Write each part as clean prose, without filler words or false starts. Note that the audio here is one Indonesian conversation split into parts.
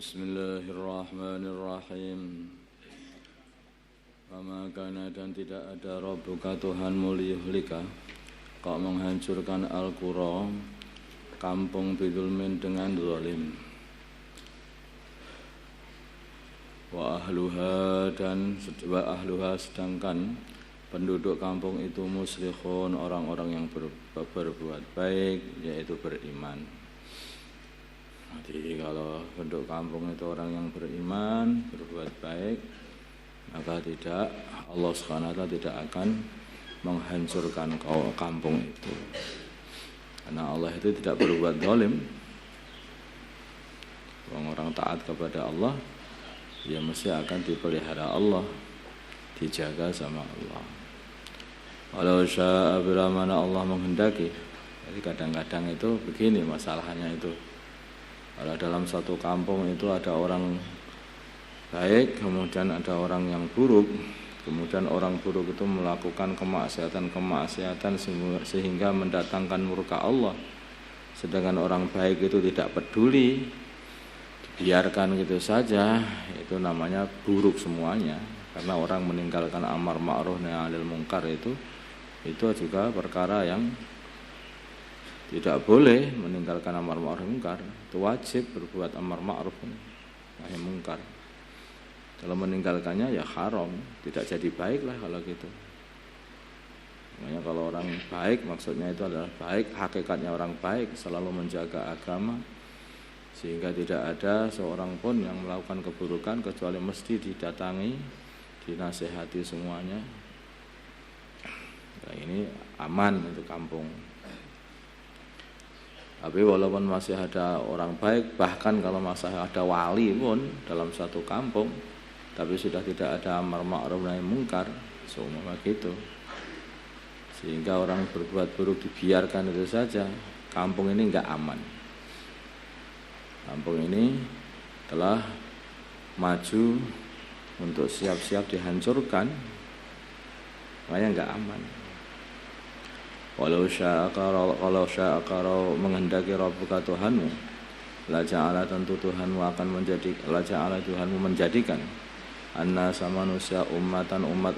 Bismillahirrahmanirrahim. Wa kana dan tidak ada Rabbuka Tuhanmu liyuhlika, kau menghancurkan al-qura, kampung bidulmin dengan zalim. Wa ahluha sedangkan penduduk kampung itu muslihun, orang-orang yang berbuat baik, yaitu beriman. Jadi kalau penduduk kampung itu orang yang beriman, berbuat baik, maka Allah SWT tidak akan menghancurkan kampung itu. Karena Allah itu tidak berbuat zalim. Orang taat kepada Allah, ya mesti akan dipelihara Allah, dijaga sama Allah. Walau syaa bila mana Allah menghendaki. Jadi kadang-kadang itu begini masalahnya itu. Kalau dalam satu kampung itu ada orang baik, kemudian ada orang yang buruk, kemudian orang buruk itu melakukan kemaksiatan sehingga mendatangkan murka Allah, sedangkan orang baik itu tidak peduli, dibiarkan gitu saja, itu namanya buruk semuanya. Karena orang meninggalkan amar ma'ruf nahi 'anil munkar itu juga perkara yang tidak boleh. Meninggalkan amar ma'ruf munkar itu wajib berbuat amar ma'ruf nahi munkar. Kalau meninggalkannya ya haram, tidak jadi baik lah kalau gitu. Makanya kalau orang baik maksudnya itu adalah baik, hakikatnya orang baik selalu menjaga agama, sehingga tidak ada seorang pun yang melakukan keburukan kecuali mesti didatangi, dinasehati semuanya. Nah, ini aman untuk kampung. Tapi walaupun masih ada orang baik, bahkan kalau masih ada wali pun dalam satu kampung, tapi sudah tidak ada amar ma'ruf nahi munkar, semua gitu. Sehingga orang berbuat buruk dibiarkan itu saja, kampung ini enggak aman. Kampung ini telah maju untuk siap-siap dihancurkan, makanya enggak aman. Walau sya'akara menghendaki Rabbuka Tuhanmu, la ja'ala tentu Tuhanmu akan Tuhanmu menjadikan annasa manusia umat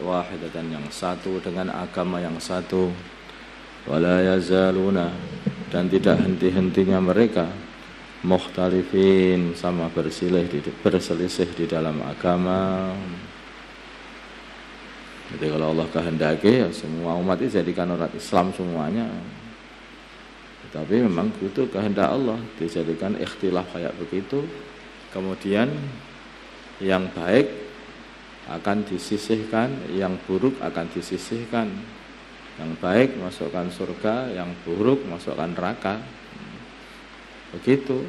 wahidatan yang satu dengan agama yang satu, wala yazaluna dan tidak henti-hentinya mereka mukhtalifin sama berselisih di dalam agama. Jadi kalau Allah kehendaki ya semua umat itu jadikan orang Islam semuanya. Tapi memang itu kehendak Allah, dijadikan ikhtilaf kayak begitu. Kemudian yang baik akan disisihkan, yang buruk akan disisihkan. Yang baik masukkan surga, yang buruk masukkan neraka. Begitu.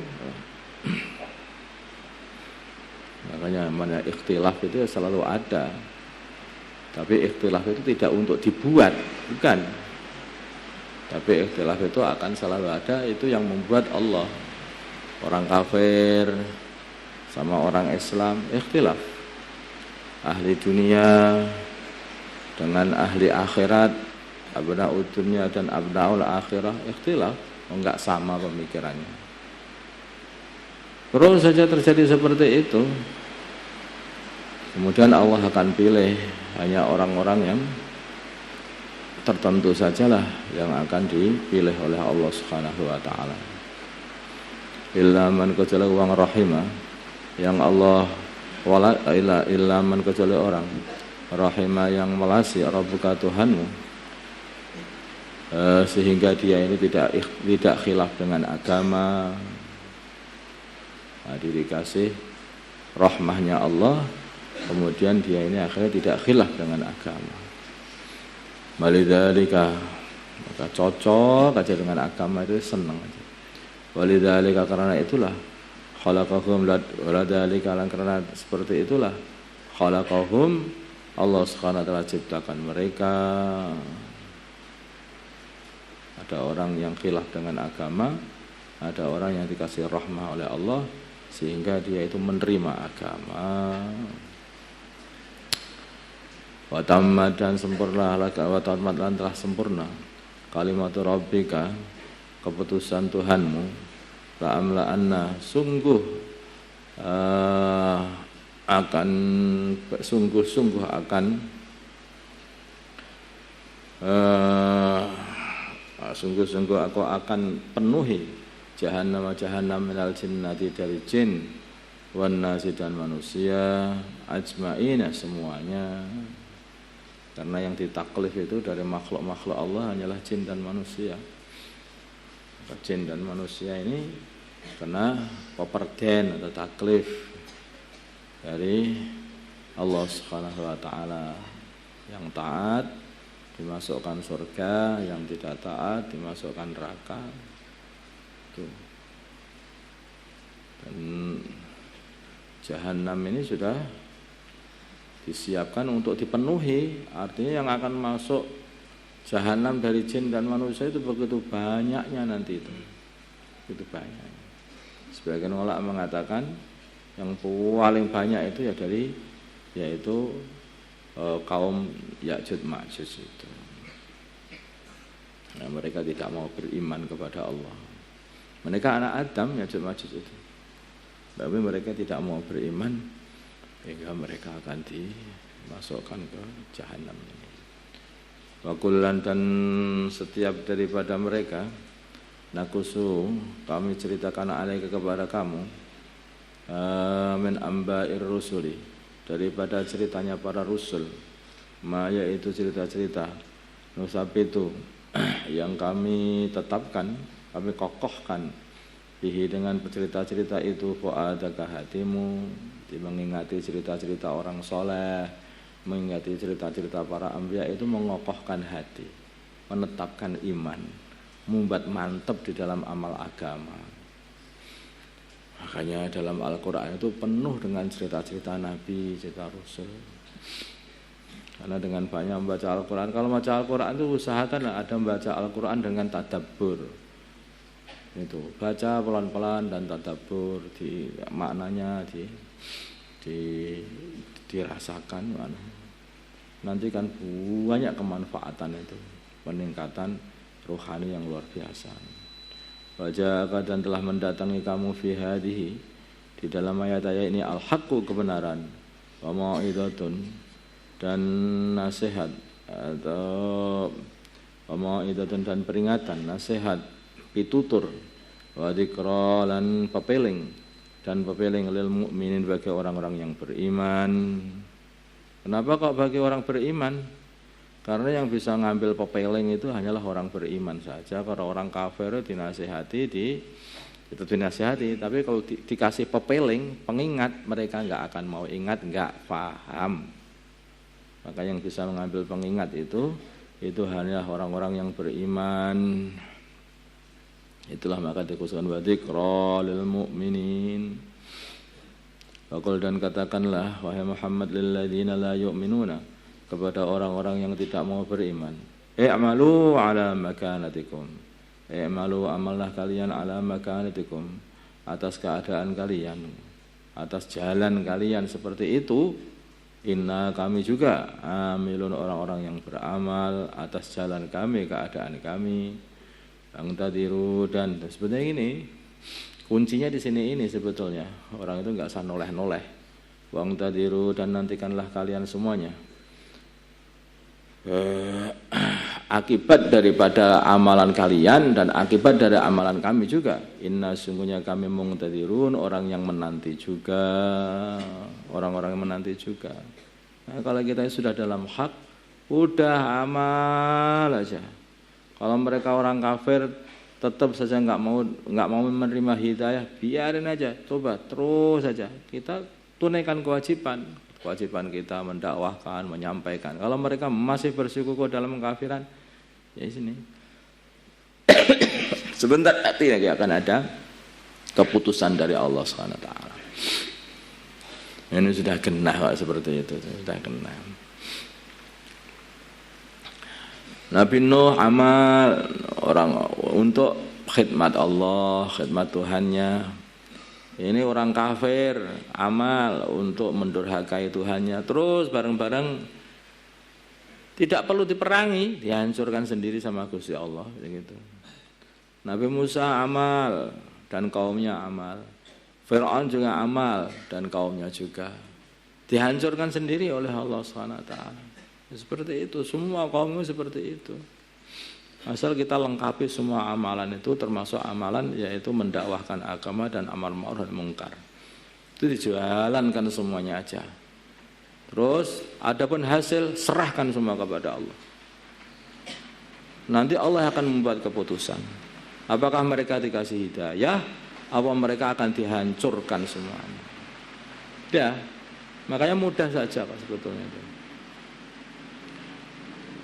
Makanya mana ikhtilaf itu selalu ada. Tapi ikhtilaf itu tidak untuk dibuat, bukan. Tapi ikhtilaf itu akan selalu ada, itu yang membuat Allah. Orang kafir sama orang Islam ikhtilaf. Ahli dunia dengan ahli akhirat, abna'ud dunia dan abna'ul akhirah ikhtilaf, enggak sama pemikirannya. Terus saja terjadi seperti itu. Kemudian Allah akan pilih hanya orang-orang yang tertentu sajalah yang akan dipilih oleh Allah Subhanahu wa taala. Illa man kecuali wong rahimah yang Allah illa man kecuali orang rahimah yang melasi Rabbuka Tuhanmu, sehingga dia ini tidak khilaf dengan agama. Nah, dikasih rahmahnya Allah, kemudian dia ini akhirnya tidak khilaf dengan agama. Walidzalika, maka cocok aja dengan agama itu, senang aja. Walidzalika, karena itulah khalaqahum, walidzalika karena seperti itulah khalaqahum, Allah Subhanahu wa taala ciptakan mereka. Ada orang yang khilaf dengan agama, ada orang yang dikasih rahmah oleh Allah sehingga dia itu menerima agama. Wa tammat dan sempurna dan telah sempurna kalimatu rabbika, keputusan Tuhanmu, la amla anna, sungguh akan sungguh-sungguh akan sungguh-sungguh aku akan penuhi jahannam minal jinnati dari jin wan nasi dan manusia ajma'ina semuanya, karena yang ditaklif itu dari makhluk-makhluk Allah hanyalah jin dan manusia. Jin dan manusia ini kena peperden atau taklif dari Allah Subhanahu wa taala. Yang taat dimasukkan surga, yang tidak taat dimasukkan neraka. Tuh. Dan jahanam ini sudah disiapkan untuk dipenuhi, artinya yang akan masuk jahanam dari jin dan manusia itu begitu banyaknya nanti itu. Begitu banyak. Sebagian ulama mengatakan yang paling banyak itu ya yaitu kaum Ya'juj Ma'juj itu. Nah, mereka tidak mau beriman kepada Allah. Mereka anak Adam, Ya'juj Ma'juj itu. Tapi mereka tidak mau beriman, sehingga mereka akan dimasukkan ke jahanam ini. Wa kullan, dan setiap daripada mereka nakusu, kami ceritakan alaika kepada kamu min amba'ir rusuli, daripada ceritanya para rasul, ma yaitu cerita-cerita nusabitu yang kami tetapkan, kami kokohkan bihi dengan cerita-cerita itu fu'adaka hatimu, mengingati cerita-cerita orang soleh, mengingati cerita-cerita para anbiya itu mengokohkan hati, menetapkan iman, membuat mantap di dalam amal agama. Makanya dalam Al-Quran itu penuh dengan cerita-cerita Nabi, cerita Rasul. Karena dengan banyak membaca Al-Quran, kalau membaca Al-Quran itu usahakanlah ada membaca Al-Quran dengan tadabbur. Itu baca pelan-pelan dan tadabbur, di maknanya dirasakan mana. Nanti kan banyak kemanfaatan itu, peningkatan rohani yang luar biasa. Wajaka, dan telah mendatangi kamu fi hadhihi, di dalam ayat-ayat ini al-haqqu, kebenaran, wa mau'idatun, dan nasihat, atau wa mau'idatun, dan peringatan, nasihat, pitutur, wa dzikra, lan pepeling, dan pepeling lil mukminin, bagi orang-orang yang beriman. Kenapa kok bagi orang beriman? Karena yang bisa ngambil pepeling itu hanyalah orang beriman saja. Kalau orang kafir dinasihati, itu dinasihati. Tapi kalau dikasih pepeling, pengingat, mereka nggak akan mau ingat, nggak paham. Maka yang bisa mengambil pengingat itu hanyalah orang-orang yang beriman. Itulah maka dikhususkan wa dzikra lil mu'minin. Faqul, dan katakanlah wahai Muhammad, lil ladzina la yu'minuna, kepada orang-orang yang tidak mau beriman, i'malu ala makanatikum, i'malu, amallah kalian, ala makanatikum, atas keadaan kalian, atas jalan kalian seperti itu, inna, kami juga amilun, orang-orang yang beramal atas jalan kami, keadaan kami, tadiru. Dan sebetulnya ini kuncinya di sini ini sebetulnya, orang itu enggak usah noleh-noleh. Wang tadiru, dan nantikanlah kalian semuanya akibat daripada amalan kalian dan akibat dari amalan kami juga. Inna, sungguhnya kami mungtadirun, orang yang menanti juga, orang-orang yang menanti juga. Nah, kalau kita sudah dalam hak, udah amal aja. Kalau mereka orang kafir tetap saja nggak mau menerima hidayah, biarin aja, coba terus saja kita tunaikan kewajiban kita mendakwahkan, menyampaikan. Kalau mereka masih bersikukuh dalam kekafiran, ya sini sebentar nanti lagi akan ada keputusan dari Allah Subhanahu wa taala. Ini sudah kena Pak, seperti itu, sudah kena. Nabi Nuh amal orang untuk khidmat Allah, khidmat Tuhannya. Ini orang kafir amal untuk mendurhakai Tuhannya. Terus bareng-bareng tidak perlu diperangi, dihancurkan sendiri sama Gusti Allah, begitu. Nabi Musa amal dan kaumnya amal. Fir'aun juga amal dan kaumnya juga dihancurkan sendiri oleh Allah SWT. Seperti itu, semua kaumnya seperti itu. Asal kita lengkapi semua amalan itu, termasuk amalan yaitu mendakwahkan agama dan amar ma'ruf dan mungkar. Itu dijalankan semuanya aja. Terus adapun hasil serahkan semua kepada Allah. Nanti Allah akan membuat keputusan. Apakah mereka dikasih hidayah, apa mereka akan dihancurkan semuanya. Ya, makanya mudah saja Pak sebetulnya itu.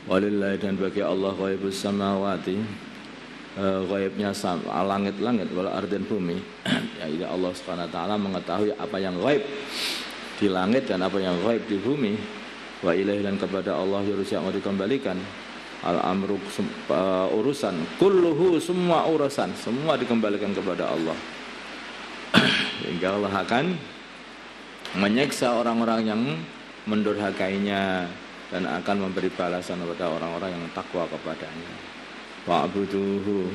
Walillahi, dan bagi Allah ghaibus samawati, ghaibnya langit-langit wal ardin bumi. Ya Allah Subhanahu wa taala mengetahui apa yang ghaib di langit dan apa yang ghaib di bumi. Wa ilaihi, dan kepada Allah yang mau dikembalikan. Al-amru, urusan kulluhu, semua urusan semua dikembalikan kepada Allah. Hingga Allah akan menyiksa orang-orang yang mendurhakainya dan akan memberi balasan kepada orang-orang yang takwa kepadanya. Fa'buduhu,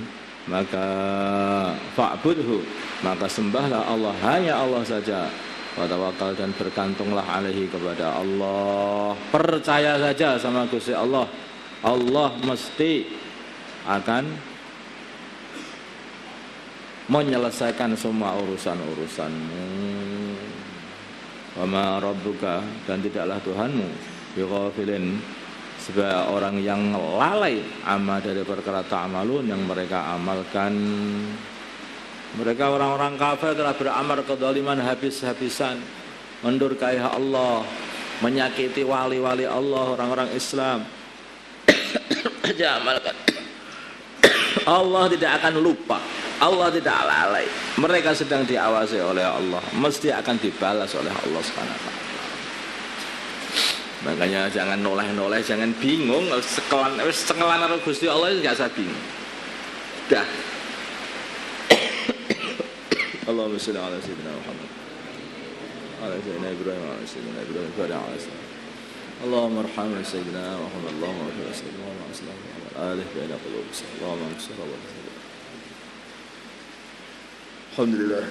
maka sembahlah Allah, hanya Allah saja. Wa tawakkal, dan bergantunglah alaihi, kepada Allah. Percaya saja sama Gusti Allah. Allah mesti akan menyelesaikan semua urusan-urusanmu. Wa ma rabbuka, dan tidaklah Tuhanmu bighafilin, sebagai orang yang lalai amma dari perkara ta'malun yang mereka amalkan. Mereka orang-orang kafir telah beramal kezaliman habis-habisan, mendurhakai Allah, menyakiti wali-wali Allah, orang-orang Islam. Aja amalkan. Allah tidak akan lupa, Allah tidak lalai. Mereka sedang diawasi oleh Allah, mesti akan dibalas oleh Allah SWT. Makanya jangan noleh-noleh, jangan bingung. Sekelan Gusti Allah itu gak usah bingung. Dah. Allahumma sholli ala sayyidina Muhammad, ala sayyidina Ibrahim, ala sayyidina Ibrahim, ala sayyidina Allahumma arhamna sayyidina Muhammad, Allahumma arhamna sayyidina Muhammad, alih baina qulubina, Allahumma ansur Allah. Alhamdulillah.